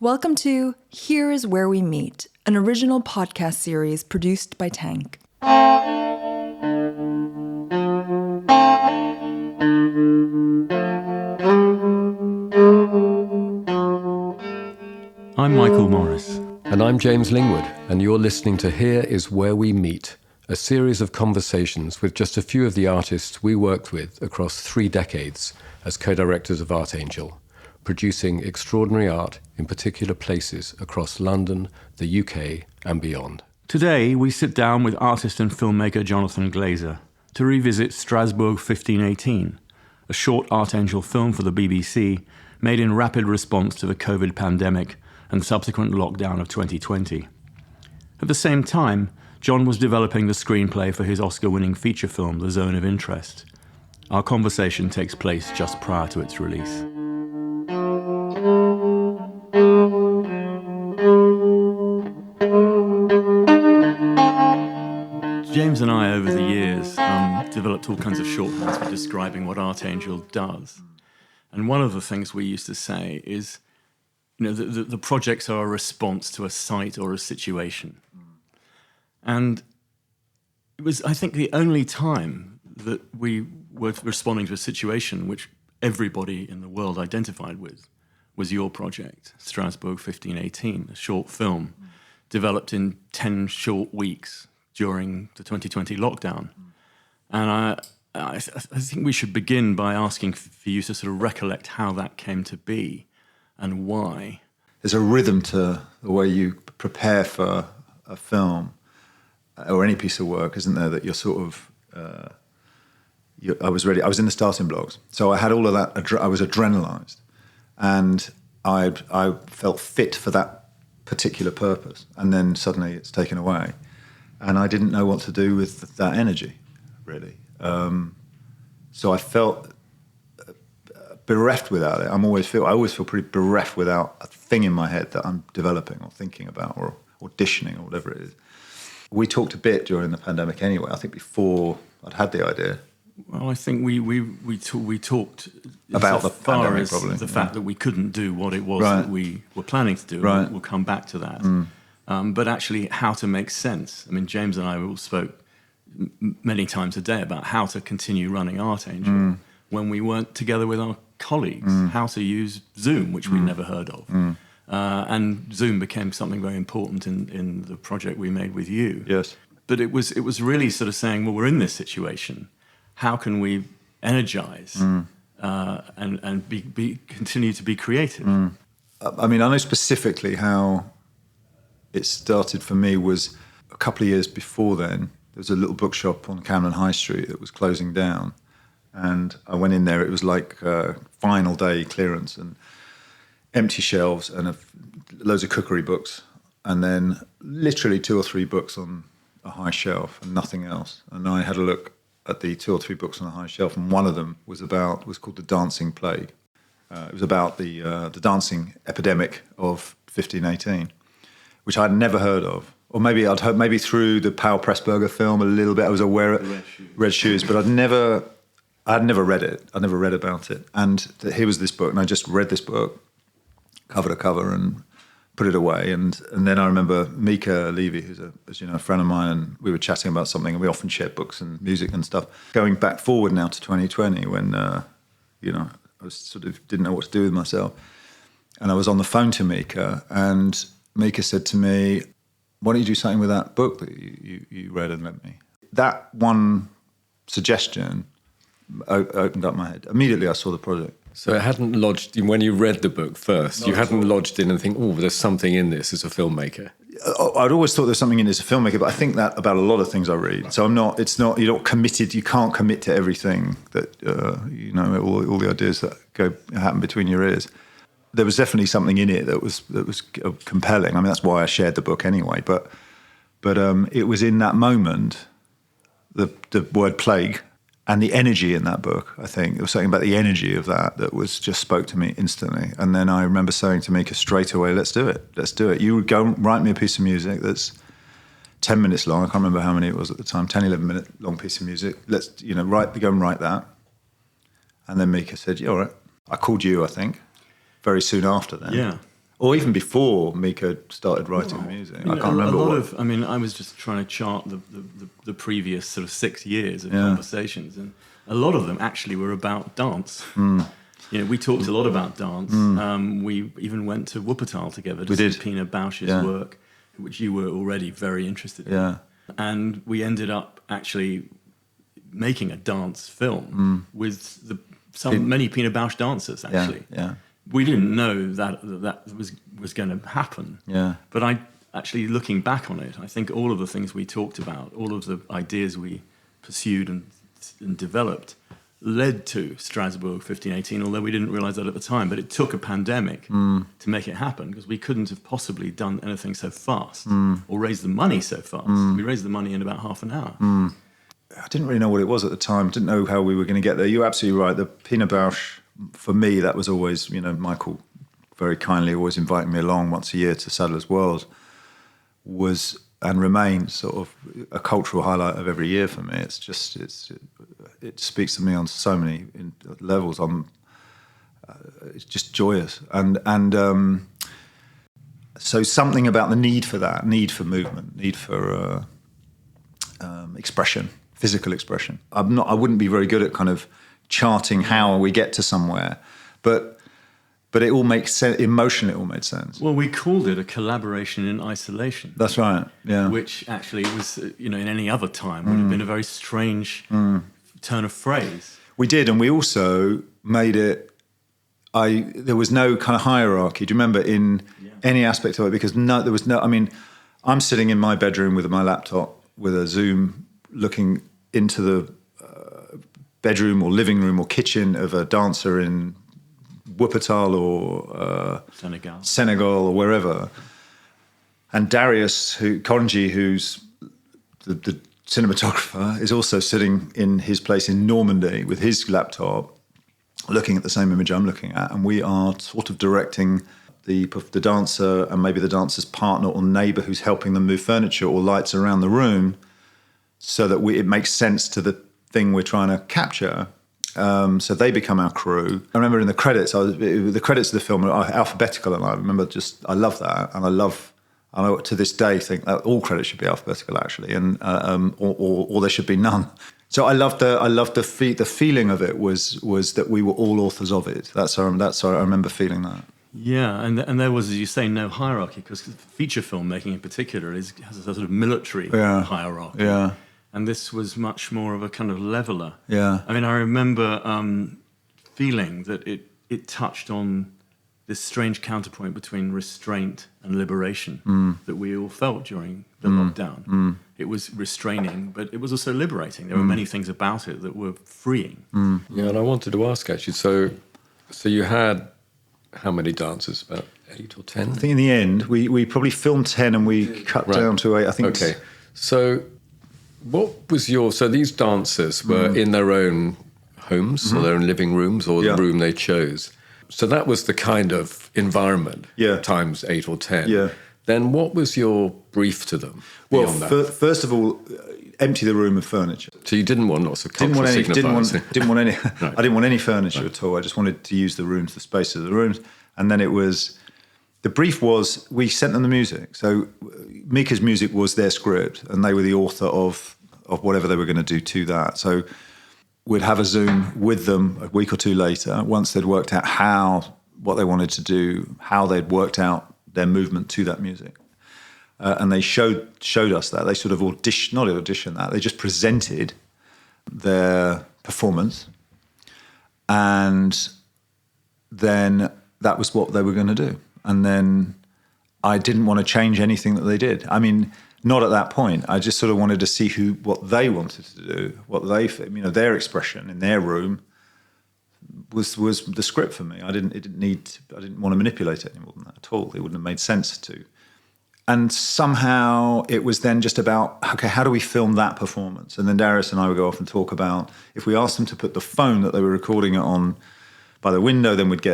Welcome to Here is Where We Meet, an original podcast series produced by Tank. I'm Michael Morris. And I'm James Lingwood, and you're listening to Here is Where We Meet, a series of conversations with just a few of the artists we worked with across 3 decades as co-directors of Artangel, producing extraordinary art in particular places across London, the UK, and beyond. Today, we sit down with artist and filmmaker Jonathan Glazer to revisit Strasbourg 1518, a short Artangel film for the BBC made in rapid response to the COVID pandemic and subsequent lockdown of 2020. At the same time, John was developing the screenplay for his Oscar-winning feature film, The Zone of Interest. Our conversation takes place just prior to its release. James and I, over the years, developed all kinds of shorthands for describing what Artangel does. And one of the things we used to say is, the projects are a response to a site or a situation. And it was, I think, the only time that we were responding to a situation which everybody in the world identified with was your project, Strasbourg 1518, a short film developed in 10 short weeks during the 2020 lockdown. And I think we should begin by asking for you to sort of recollect how that came to be and why. There's a rhythm to the way you prepare for a film or any piece of work, isn't there, that you're sort of... I was ready. I was in the starting blocks. So I had all of that. I was adrenalized. And I felt fit for that particular purpose. And then suddenly it's taken away. And I didn't know what to do with that energy, really. So I felt bereft without it. I always feel pretty bereft without a thing in my head that I'm developing or thinking about or auditioning or whatever it is. We talked a bit during the pandemic anyway. I think before I'd had the idea. Well, I think we talked about the far pandemic, as probably. The fact that we couldn't do what it was Right. that we were planning to do. Right. We'll come back to that. But actually, how to make sense. I mean, James and I all spoke many times a day about how to continue running Artangel when we weren't together with our colleagues. How to use Zoom, which we'd never heard of. And Zoom became something very important in the project we made with you. Yes. But it was really sort of saying, well, we're in this situation. How can we energize and continue to be creative? I mean, I know specifically how it started for me was a couple of years before then. There was a little bookshop on Camden High Street that was closing down. And I went in there, it was like final day clearance and empty shelves and loads of cookery books. And then literally 2 or 3 books on a high shelf and nothing else. And I had a look at the 2 or 3 books on the high shelf, and one of them was called The Dancing Plague. It was about the dancing epidemic of 1518, which I'd never heard of. Or maybe I'd heard through the Powell Pressburger film a little bit. I was aware of Red Shoes, but I'd never read it. I'd never read about it. And here was this book, and I just read this book cover to cover and put it away. And then I remember Mica Levi, who's a friend of mine, and we were chatting about something, and we often shared books and music and stuff. Going back forward now to 2020, when I was sort of didn't know what to do with myself, and I was on the phone to Mica, and Mica said to me, "Why don't you do something with that book that you read and lent me?" That one suggestion opened up my head. Immediately, I saw the project. So it hadn't lodged, when you read the book first, you hadn't lodged in and think, oh, there's something in this as a filmmaker. I'd always thought there's something in it as a filmmaker, but I think that about a lot of things I read. So you're not committed, you can't commit to everything that, all the ideas that happen between your ears. There was definitely something in it that was compelling. I mean, that's why I shared the book anyway. But it was in that moment, the word plague, and the energy in that book, I think. There was something about the energy of that just spoke to me instantly. And then I remember saying to Mica straight away, let's do it. You would go write me a piece of music that's 10 minutes long. I can't remember how many it was at the time, 10, 11-minute long piece of music. Let's, go and write that. And then Mica said, yeah, all right. I called you, I think, very soon after then. Yeah. Or even before Mica started writing the music. I can't remember. I was just trying to chart the previous sort of 6 years of conversations, and a lot of them actually were about dance. We talked a lot about dance. We even went to Wuppertal together to see Pina Bausch's work, which you were already very interested in. Yeah. And we ended up actually making a dance film with many Pina Bausch dancers, actually. Yeah. We didn't know that was going to happen. Yeah. But actually looking back on it, I think all of the things we talked about, all of the ideas we pursued and developed led to Strasbourg 1518, although we didn't realize that at the time. But it took a pandemic to make it happen, because we couldn't have possibly done anything so fast or raised the money so fast. We raised the money in about half an hour. I didn't really know what it was at the time. Didn't know how we were going to get there. You're absolutely right. The Pina Bausch, for me, that was always, Michael very kindly always inviting me along once a year to Sadler's World, was and remains sort of a cultural highlight of every year for me. It speaks to me on so many levels. It's just joyous, and so something about the need for movement, need for expression, physical expression. I wouldn't be very good at kind of charting how we get to somewhere, but it all makes sense. Emotionally, it all made sense. Well, we called it a collaboration in isolation. That's right. Yeah. Which actually was, in any other time would have been a very strange turn of phrase. We did, and we also made it. There was no kind of hierarchy. Do you remember in any aspect of it? Because there was no. I mean, I'm sitting in my bedroom with my laptop with a Zoom, looking into the bedroom or living room or kitchen of a dancer in Wuppertal or Senegal or wherever. And Darius Konji, who's the cinematographer, is also sitting in his place in Normandy with his laptop, looking at the same image I'm looking at. And we are sort of directing the dancer and maybe the dancer's partner or neighbour who's helping them move furniture or lights around the room, so that it makes sense to the thing we're trying to capture. So they become our crew. I remember in the credits, the credits of the film are alphabetical, and I remember I love that, and I to this day think that all credits should be alphabetical, actually, and or there should be none. So I loved the feeling of it was that we were all authors of it. That's how I remember feeling that. Yeah, and there was, as you say, no hierarchy, because feature filmmaking in particular has a sort of military hierarchy. Yeah. And this was much more of a kind of leveler. Yeah. I mean, I remember feeling that it touched on this strange counterpoint between restraint and liberation that we all felt during the lockdown. It was restraining, but it was also liberating. There were many things about it that were freeing. Yeah, and I wanted to ask, actually, so you had how many dancers? About 8 or 10? I think in the end, we probably filmed 10 and we cut down to 8, I think. Okay. So what was so these dancers were in their own homes or their own living rooms or the room they chose. So that was the kind of environment, times 8 or 10. Yeah. Then what was your brief to them? Well, first of all, empty the room of furniture. So you didn't want lots of cultural signifiers? Didn't want any. Right. I didn't want any furniture at all. I just wanted to use the rooms, the space of the rooms. And then the brief was, we sent them the music. So Mica's music was their script, and they were the author of whatever they were going to do to that. So we'd have a Zoom with them a week or two later, once they'd worked out what they wanted to do, how they'd worked out their movement to that music. And they showed us that. They sort of auditioned that. They just presented their performance, and then that was what they were going to do. And then I didn't want to change anything that they did. I mean, not at that point. I just sort of wanted to see what they wanted to do, their expression in their room was the script for me. I didn't want to manipulate it any more than that at all. It wouldn't have made sense to. And somehow it was then just about, okay, how do we film that performance? And then Darius and I would go off and talk about, if we asked them to put the phone that they were recording it on by the window, then we'd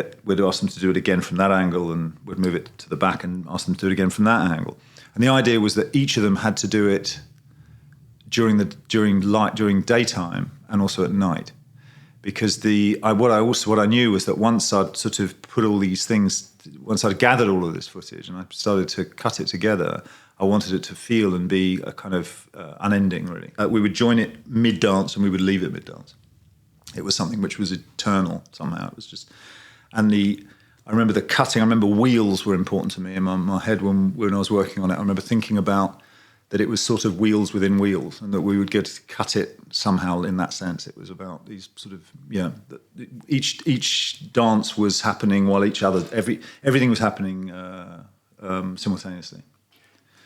ask them to do it again from that angle, and we'd move it to the back and ask them to do it again from that angle. And the idea was that each of them had to do it during daytime and also at night, because what I knew was that once I'd sort of put all these things, once I'd gathered all of this footage and I started to cut it together, I wanted it to feel and be a kind of unending, really. We would join it mid-dance and we would leave it mid-dance. It was something which was eternal somehow. It was just, and I remember the cutting. I remember wheels were important to me in my head when I was working on it. I remember thinking about that it was sort of wheels within wheels, and that we would get to cut it somehow in that sense. It was about these sort of, each dance was happening while everything was happening simultaneously.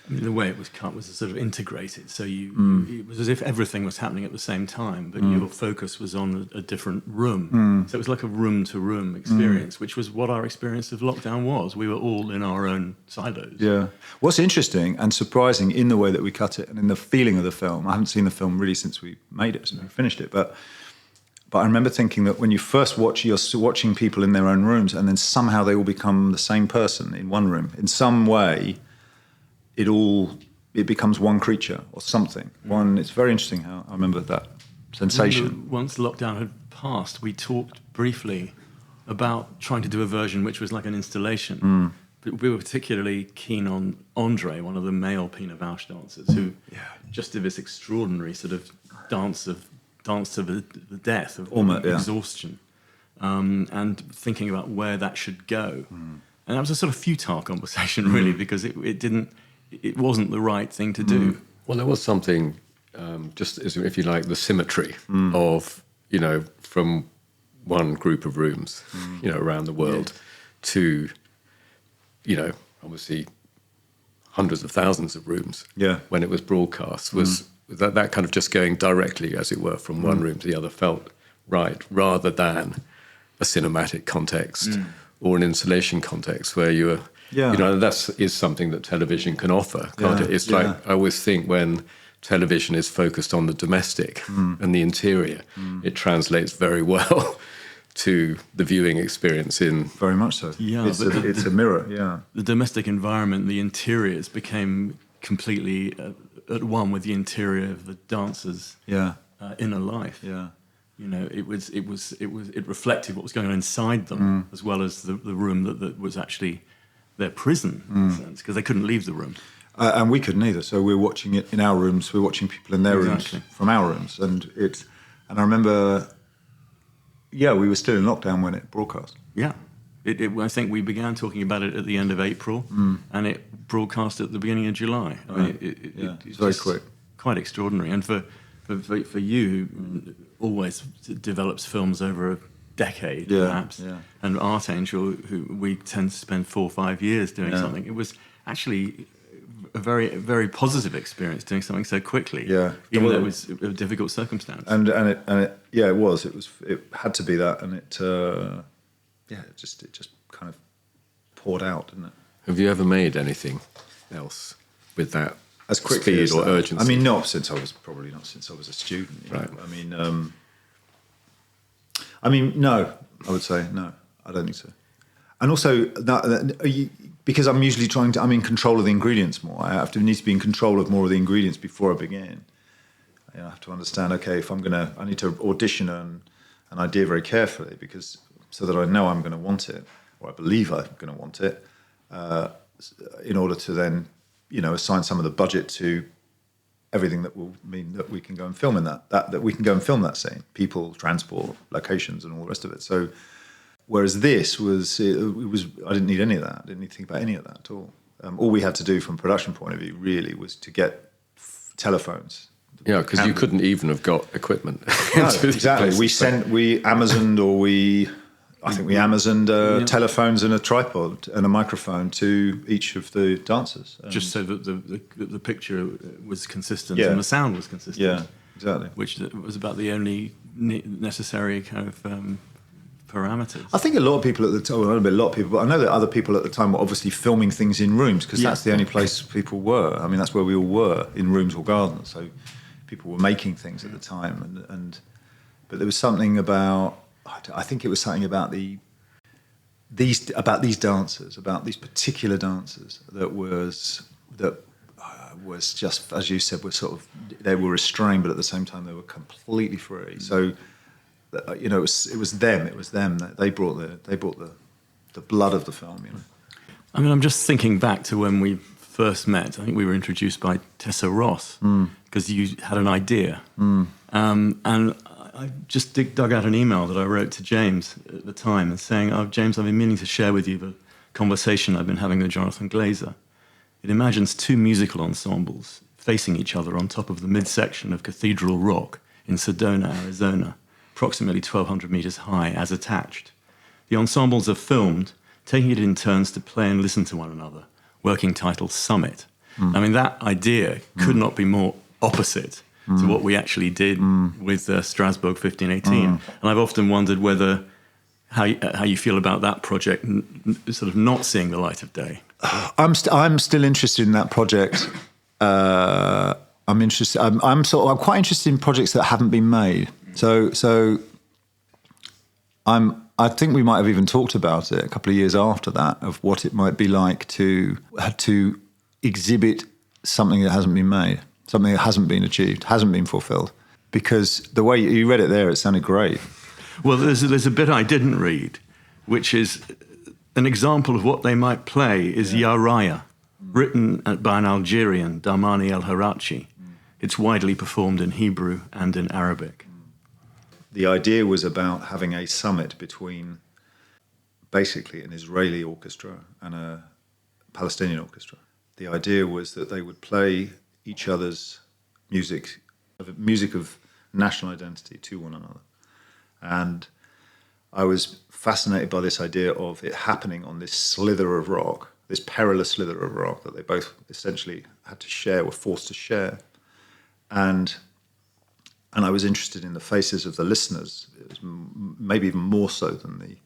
I mean, the way it was cut was sort of integrated, so it was as if everything was happening at the same time, but your focus was on a different room. So it was like a room-to-room experience, which was what our experience of lockdown was. We were all in our own silos. Yeah. What's interesting and surprising in the way that we cut it and in the feeling of the film, I haven't seen the film really since we made it, since we finished it, but I remember thinking that when you first watch, you're watching people in their own rooms, and then somehow they all become the same person in one room. In some way, it becomes one creature or something. It's very interesting how I remember that sensation. Once lockdown had passed, we talked briefly about trying to do a version which was like an installation. But we were particularly keen on Andre, one of the male Pina Bausch dancers, who just did this extraordinary sort of dance to the death of exhaustion, and thinking about where that should go. And that was a sort of futile conversation, really, because it wasn't the right thing to do. Well, there was something, just as, if you like, the symmetry of, from one group of rooms, around the world to, obviously hundreds of thousands of rooms when it was broadcast, was that kind of just going directly, as it were, from one room to the other felt right, rather than a cinematic context or an installation context where you were... that is something that television can offer, can't it? It's like, I always think when television is focused on the domestic and the interior, it translates very well to the viewing experience in... Very much so. Yeah, it's a mirror, The domestic environment, the interiors became completely at one with the interior of the dancers' inner life. Yeah. It reflected what was going on inside them, as well as the room that was actually their prison, in a sense, because they couldn't leave the room. And we couldn't either. So we're watching it in our rooms. We're watching people in their rooms from our rooms. And I remember, we were still in lockdown when it broadcast. Yeah. I think we began talking about it at the end of April, and it broadcast at the beginning of July. I mean, it's very quick. Quite extraordinary. And for you, who always develops films over a decade, perhaps, and Artangel, who we tend to spend 4 or 5 years doing something, it was actually a very, very positive experience doing something so quickly, even though it was a difficult circumstance. And it was. It had to be that, and it just kind of poured out, didn't it? Have you ever made anything else with that as quickly speed or urgency? I mean, not since I was a student. Right. I mean, no. I would say no. I don't think so. And also, because I'm usually I'm in control of the ingredients more. I need to be in control of more of the ingredients before I begin. I have to understand. Okay, if I need to audition an idea very carefully, so that I know I'm going to want it, or I believe I'm going to want it, in order to then, assign some of the budget to everything that will mean that we can go and film in that we can go and film that scene, people, transport, locations, and all the rest of it. So, whereas this was, I didn't need any of that. I didn't need to think about any of that at all. All we had to do from a production point of view really was to get telephones. Yeah, because you couldn't even have got equipment. No, exactly. We Amazoned, I think we Amazoned telephones and a tripod and a microphone to each of the dancers. Just so that the picture was consistent and the sound was consistent. Yeah, exactly. Which was about the only necessary kind of parameters. I think a lot of people at the time, well, not a lot of people, but I know that other people at the time were obviously filming things in rooms, because that's the only place people were. I mean, that's where we all were, in rooms or gardens. So people were making things at the time. But there was something about... I think it was something about these dancers, about these particular dancers that was just, as you said, they were restrained, but at the same time they were completely free. So you know, it was them. It was them. They brought the blood of the film. You know. I mean, I'm just thinking back to when we first met. I think we were introduced by Tessa Ross because you had an idea. And I just dug out an email that I wrote to James at the time and saying, "Oh, James, I've been meaning to share with you the conversation I've been having with Jonathan Glazer. It imagines two musical ensembles facing each other on top of the midsection of Cathedral Rock in Sedona, Arizona, approximately 1,200 meters high, as attached. The ensembles are filmed, taking it in turns to play and listen to one another. Working title, Summit." I mean, that idea could not be more opposite to what we actually did with Strasbourg 1518. And I've often wondered how you feel about that project sort of not seeing the light of day. I'm still interested in that project. I'm interested. I'm quite interested in projects that haven't been made. So I think we might have even talked about it a couple of years after that, of what it might be like to exhibit something that hasn't been made, something that hasn't been achieved, hasn't been fulfilled. Because the way you read it there, it sounded great. Well, there's a bit I didn't read, which is an example of what they might play is Ya Raya, written by an Algerian, Darmani El Harachi. It's widely performed in Hebrew and in Arabic. The idea was about having a summit between basically an Israeli orchestra and a Palestinian orchestra. The idea was that they would play each other's music of national identity to one another. And I was fascinated by this idea of it happening on this slither of rock, this perilous slither of rock that they both essentially had to share, were forced to share. And I was interested in the faces of the listeners. It was maybe even more so than the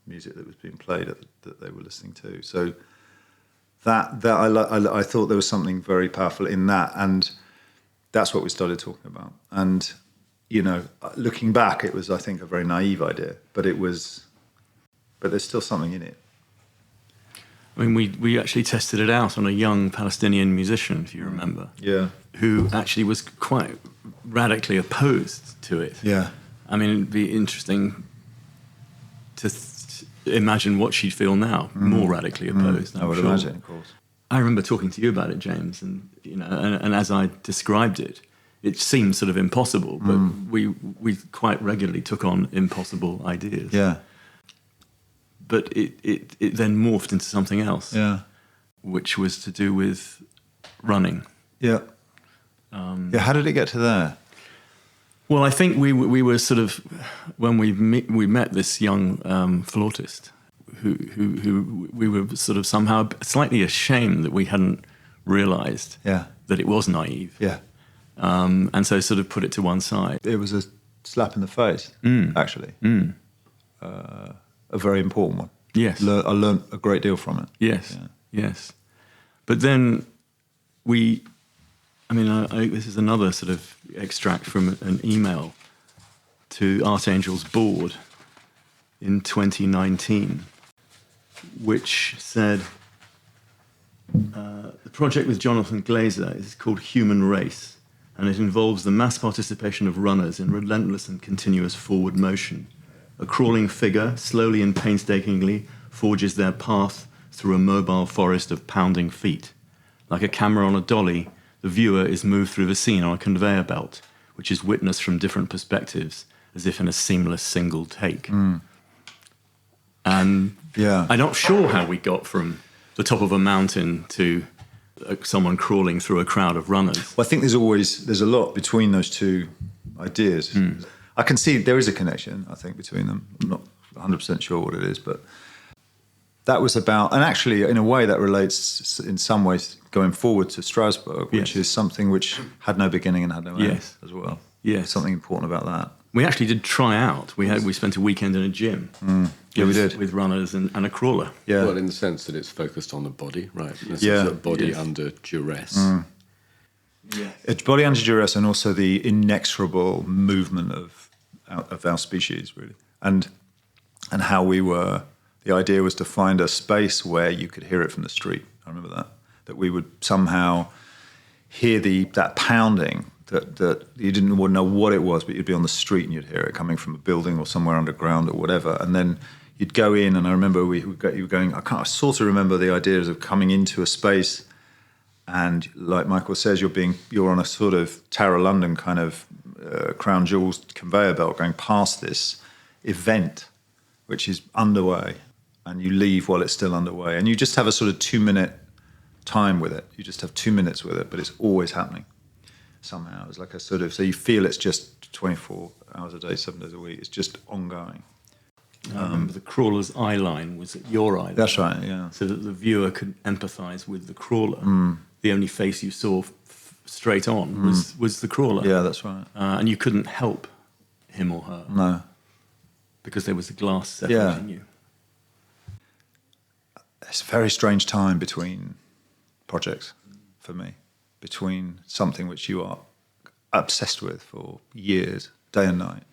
music that was being played that they were listening to. So I thought there was something very powerful in that, and that's what we started talking about. And you know, looking back, it was, I think, a very naive idea, but there's still something in it. I mean, we actually tested it out on a young Palestinian musician, if you remember, who actually was quite radically opposed to it. Yeah. I mean, it'd be interesting to imagine what she'd feel now, more radically opposed. I would imagine, of course. I remember talking to you about it, James, and you know, and as I described it, it seemed sort of impossible, but we quite regularly took on impossible ideas. Yeah. But it then morphed into something else. Yeah. Which was to do with running. Yeah. How did it get to there? Well, I think we were sort of, when we met this young flautist who we were sort of somehow slightly ashamed that we hadn't realised that it was naive. Yeah. And so sort of put it to one side. It was a slap in the face, actually. A very important one. Yes. I learned a great deal from it. Yes, yes. But then this is another sort of extract from an email to Artangel's board in 2019, which said, the project with Jonathan Glazer is called Human Race, and it involves the mass participation of runners in relentless and continuous forward motion. A crawling figure, slowly and painstakingly, forges their path through a mobile forest of pounding feet. Like a camera on a dolly, the viewer is moved through the scene on a conveyor belt, which is witnessed from different perspectives, as if in a seamless single take. And I'm not sure how we got from the top of a mountain to someone crawling through a crowd of runners. Well, I think there's a lot between those two ideas. I can see there is a connection, I think, between them. I'm not 100% sure what it is, but that was about, and actually, in a way, that relates in some ways going forward to Strasbourg, which is something which had no beginning and had no end as well. Yes. Something important about that. We actually did try out. We spent a weekend in a gym. Yeah, we did. With runners and a crawler. Yeah. Well, in the sense that it's focused on the body, right? This Yeah. is a body under duress. It's body under duress, and also the inexorable movement of our species, really, and how we were. The idea was to find a space where you could hear it from the street. I remember that we would somehow hear that pounding that you didn't know what it was, but you'd be on the street and you'd hear it coming from a building or somewhere underground or whatever. And then you'd go in, and I remember you were going, I sort of remember the ideas of coming into a space, and like Michael says, you're on a sort of Tower of London kind of crown jewels conveyor belt going past this event, which is underway, and you leave while it's still underway. And you just have a sort of 2-minute time with it. You just have 2 minutes with it, but it's always happening. Somehow it's like a sort of, so you feel it's just 24 hours a day, 7 days a week. It's just ongoing. I remember the crawler's eye line was at your eye line. That's right, yeah. So that the viewer could empathise with the crawler. The only face you saw straight on was the crawler. Yeah, that's right. And you couldn't help him or her. No. Because there was a glass separating you. It's a very strange time between projects for me. Between something which you are obsessed with for years, day and night,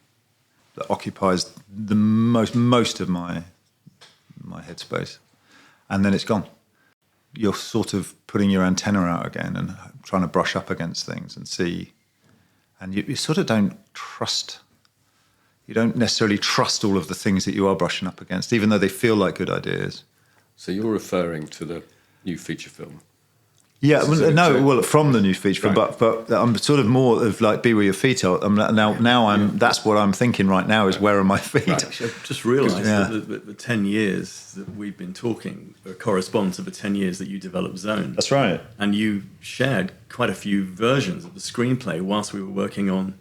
that occupies the most of my headspace, and then it's gone. You're sort of putting your antenna out again and trying to brush up against things and see, and you sort of don't trust. You don't necessarily trust all of the things that you are brushing up against, even though they feel like good ideas. So you're referring to the new feature film? Yeah, from the new feature, right. but I'm sort of more of like be where your feet are. That's what I'm thinking right now is where are my feet? Right. I've just realised that the 10 years that we've been talking correspond to the 10 years that you developed Zone. That's right. And you shared quite a few versions of the screenplay whilst we were working on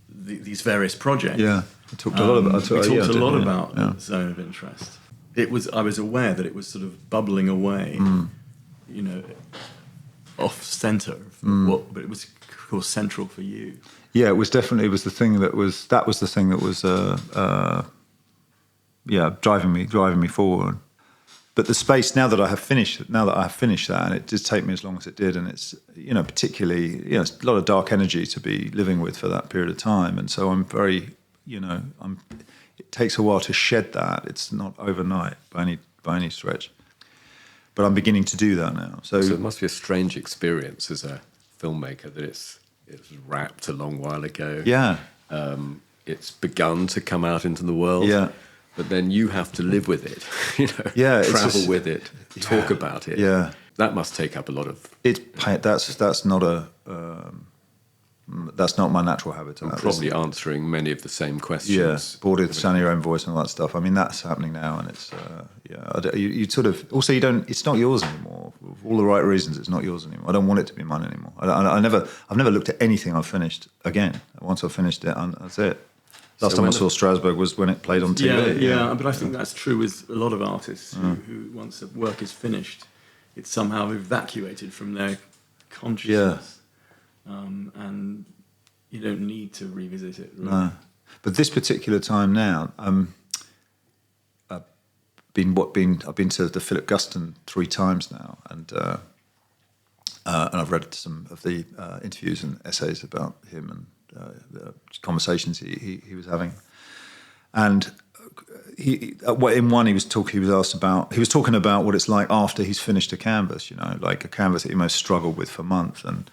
these various projects. Yeah, we talked a lot about Zone of Interest. I was aware that it was sort of bubbling away. Off centre, but it was, of course, central for you. Yeah, it was the thing that was driving me forward. But the space now that I have finished that, and it did take me as long as it did, and it's particularly it's a lot of dark energy to be living with for that period of time, and so I'm very it takes a while to shed that. It's not overnight by any stretch. But I'm beginning to do that now. So it must be a strange experience as a filmmaker that it's wrapped a long while ago. Yeah. It's begun to come out into the world. Yeah. But then you have to live with it, travel with it, talk about it. Yeah. That must take up a lot of... That's not my natural habitat. Probably answering many of the same questions. Yeah, bored with sounding your own voice and all that stuff. I mean, that's happening now, and it's you sort of also you don't. It's not yours anymore. For all the right reasons, it's not yours anymore. I don't want it to be mine anymore. I've never looked at anything I've finished again. Once I've finished it, that's it. Last time I saw Strasbourg was when it played on TV. Yeah, but I think that's true with a lot of artists who once a work is finished, it's somehow evacuated from their consciousness. And you don't need to revisit it. Really. No, but this particular time now, I've been to the Philip Guston 3 times now, and I've read some of the interviews and essays about him and the conversations he was having, and in one he was talking about what it's like after he's finished a canvas, like a canvas that he most struggled with for months, and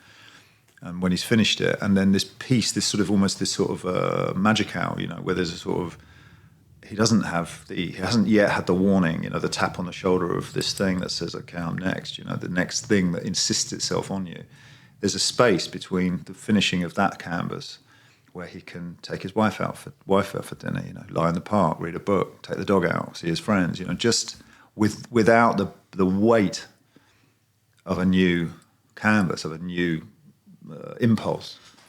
when he's finished it, and then this piece, this sort of magic hour, where there's a sort of, he hasn't yet had the warning, the tap on the shoulder of this thing that says, okay, I'm next, the next thing that insists itself on you. There's a space between the finishing of that canvas where he can take his wife out for dinner, lie in the park, read a book, take the dog out, see his friends, just without the weight of a new canvas, of a new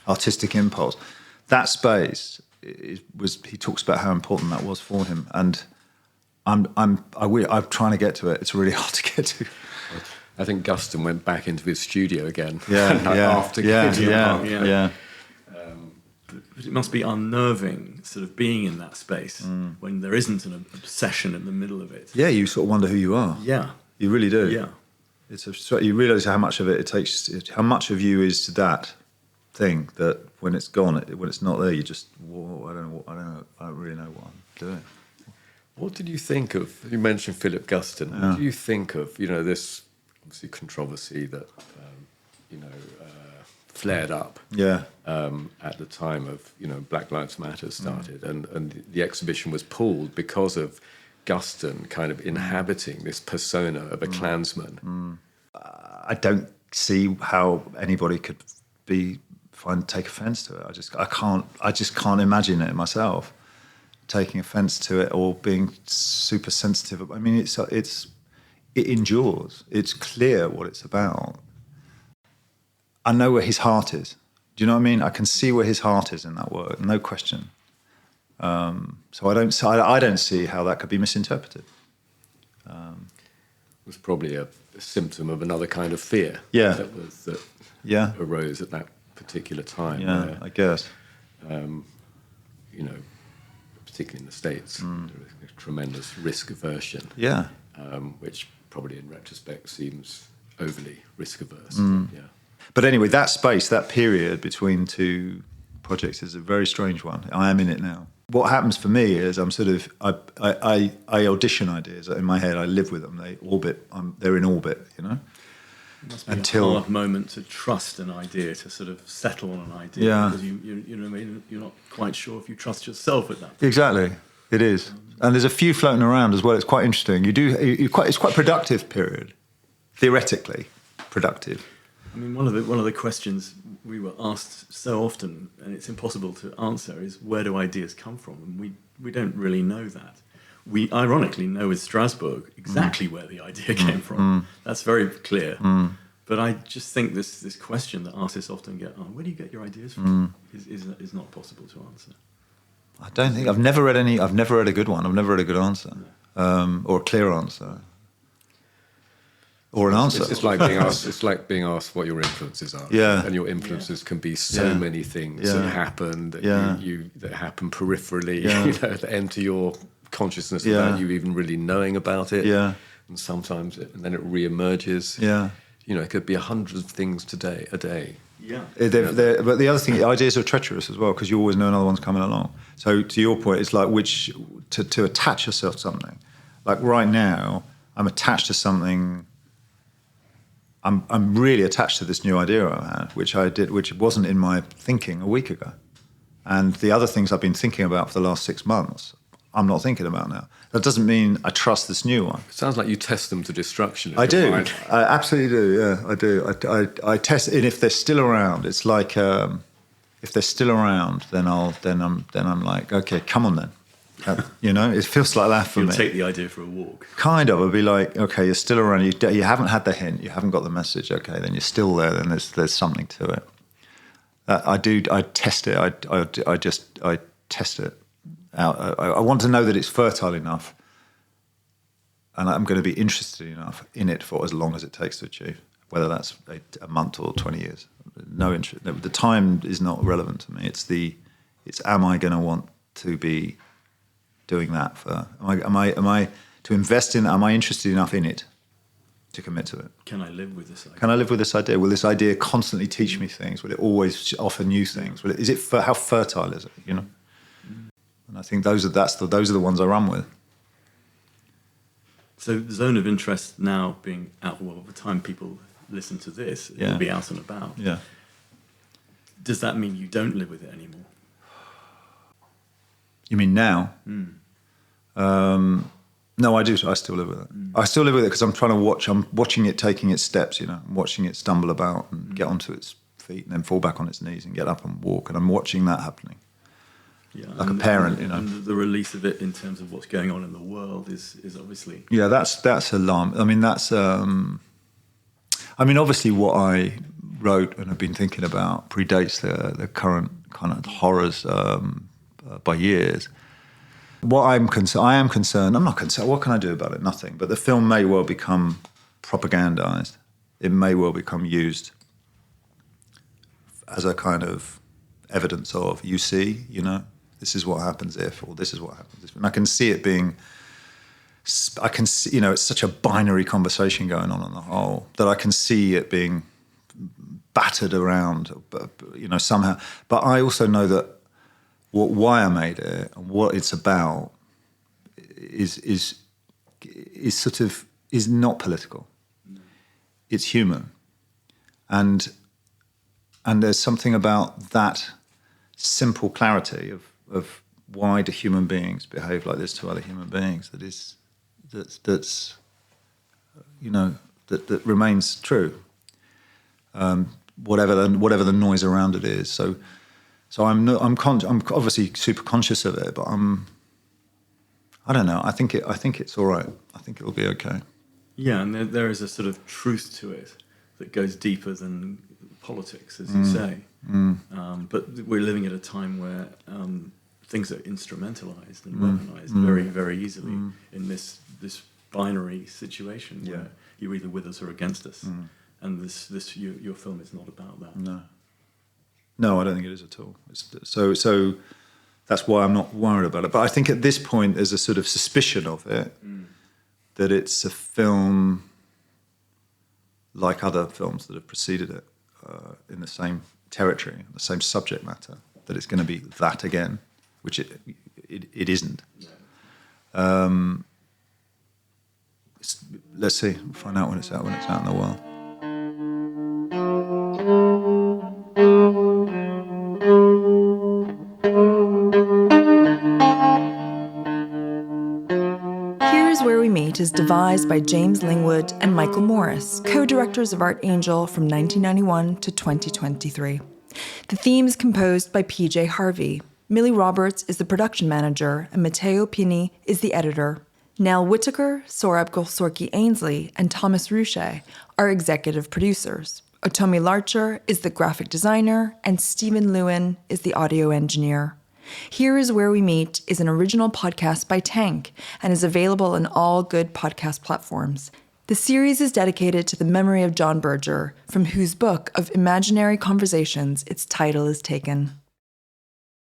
artistic impulse. That space he talks about how important that was for him, and I'm trying to get to it. It's really hard to get to. I think Guston went back into his studio again. But it must be unnerving, sort of being in that space when there isn't an obsession in the middle of it. Yeah, you sort of wonder who you are. Yeah, you really do. Yeah. You realise how much of it takes, how much of you is that thing that when it's gone, when it's not there, you just, whoa, I don't really know what I'm doing. What did you think of? You mentioned Philip Guston. Yeah. What do you think of this obviously controversy that flared up. Yeah. At the time of Black Lives Matter started, and the exhibition was pulled because of Guston kind of inhabiting this persona of a Klansman. I don't see how anybody could take offence to it. I just can't imagine it myself, taking offence to it or being super sensitive. I mean, it endures. It's clear what it's about. I know where his heart is. Do you know what I mean? I can see where his heart is in that work, no question. So I don't see how that could be misinterpreted. It was probably a symptom of another kind of fear that arose at that particular time. Yeah, I guess. Particularly in the States, there is a tremendous risk aversion. Yeah. Which probably in retrospect seems overly risk averse. Yeah. But anyway, that space, that period between two projects is a very strange one. I am in it now. What happens for me is I audition ideas in my head. I live with them. They orbit. They're in orbit, It must be a hard moment to trust an idea, to sort of settle on an idea. Yeah. Because you know what I mean? You're not quite sure if you trust yourself at that point. Exactly. It is. And there's a few floating around as well. It's quite interesting. It's quite a productive period. Theoretically productive. I mean, one of the questions we were asked so often, and it's impossible to answer, is where do ideas come from? And we don't really know that. We ironically know with Strasbourg exactly where the idea came from. That's very clear. But I just think this question that artists often get, where do you get your ideas from, is not possible to answer. I don't think I've never read a good one. I've never read a good answer, or a clear answer. Or an answer. It's like being asked. It's like being asked what your influences are. Yeah. And your influences can be so many things that happen that that happen peripherally. That enter your consciousness without you even really knowing about it. Yeah. And sometimes and then it re-emerges. Yeah. It could be 100 things a day. Yeah. But the other thing, ideas are treacherous as well, because you always know another one's coming along. So to your point, it's like to attach yourself to something. Like right now, I'm attached to something. I'm really attached to this new idea I had, which wasn't in my thinking a week ago. And the other things I've been thinking about for the last 6 months, I'm not thinking about now. That doesn't mean I trust this new one. It sounds like you test them to destruction. I do. I absolutely do. Yeah, I do. I test, and if they're still around, it's like if they're still around, then I'm like, okay, come on then. It feels like that for me. You'll take the idea for a walk. Kind of. I'd be like, okay, you're still around. You haven't had the hint. You haven't got the message. Okay, then you're still there. Then there's something to it. I do. I test it. I test it out. I want to know that it's fertile enough, and I'm going to be interested enough in it for as long as it takes to achieve. Whether that's a month or 20 years, no interest. No, the time is not relevant to me. It's am I going to want to be doing that for? Am I to invest in? Am I interested enough in it to commit to it? Can I live with this idea? Can I live with this idea? Will this idea constantly teach me things? Will it always offer new things? How fertile is it? And I think those are the ones I run with. So the zone of interest now being out. Well, by the time people listen to this, it will be out and about. Yeah. Does that mean you don't live with it anymore? You mean now? No, I do. I still live with it. I still live with it because I'm trying to watch. I'm watching it taking its steps. I'm watching it stumble about and get onto its feet and then fall back on its knees and get up and walk. And I'm watching that happening. Yeah, like a parent, And the release of it in terms of what's going on in the world is obviously. Yeah, that's alarm. I mean, obviously, what I wrote and have been thinking about predates the current kind of horrors by years. I am concerned. I'm not concerned. What can I do about it? Nothing. But the film may well become propagandized. It may well become used as a kind of evidence of, this is what happens if, or this is what happens if. And I can see it being. I can see, it's such a binary conversation going on the whole that I can see it being battered around, somehow. But I also know that why I made it and what it's about is not political. It's human, and And there's something about that simple clarity of why do human beings behave like this to other human beings that remains true, whatever the noise around it is. So I'm obviously super conscious of it, but I don't know. I think it's all right. I think it'll be okay. Yeah, and there is a sort of truth to it that goes deeper than politics, as you say. But we're living at a time where things are instrumentalized and weaponized very, very easily in this binary situation where you're either with us or against us. And your film is not about that. No, I don't think it is at all. So that's why I'm not worried about it. But I think at this point there's a sort of suspicion of it, that it's a film like other films that have preceded it, in the same territory, the same subject matter, that it's going to be that again, which it isn't. Let's see. We'll find out when it's out in the world. Here's Where We Meet is devised by James Lingwood and Michael Morris, co-directors of Artangel from 1991 to 2023. The theme is composed by PJ Harvey. Millie Roberts is the production manager, and Matteo Pini is the editor. Nell Whitaker, Sorab Golsorki-Ainsley, and Thomas Ruche are executive producers. Otomi Larcher is the graphic designer, and Stephen Lewin is the audio engineer. Here is Where We Meet is an original podcast by Tank and is available on all good podcast platforms. The series is dedicated to the memory of John Berger, from whose book of imaginary conversations its title is taken.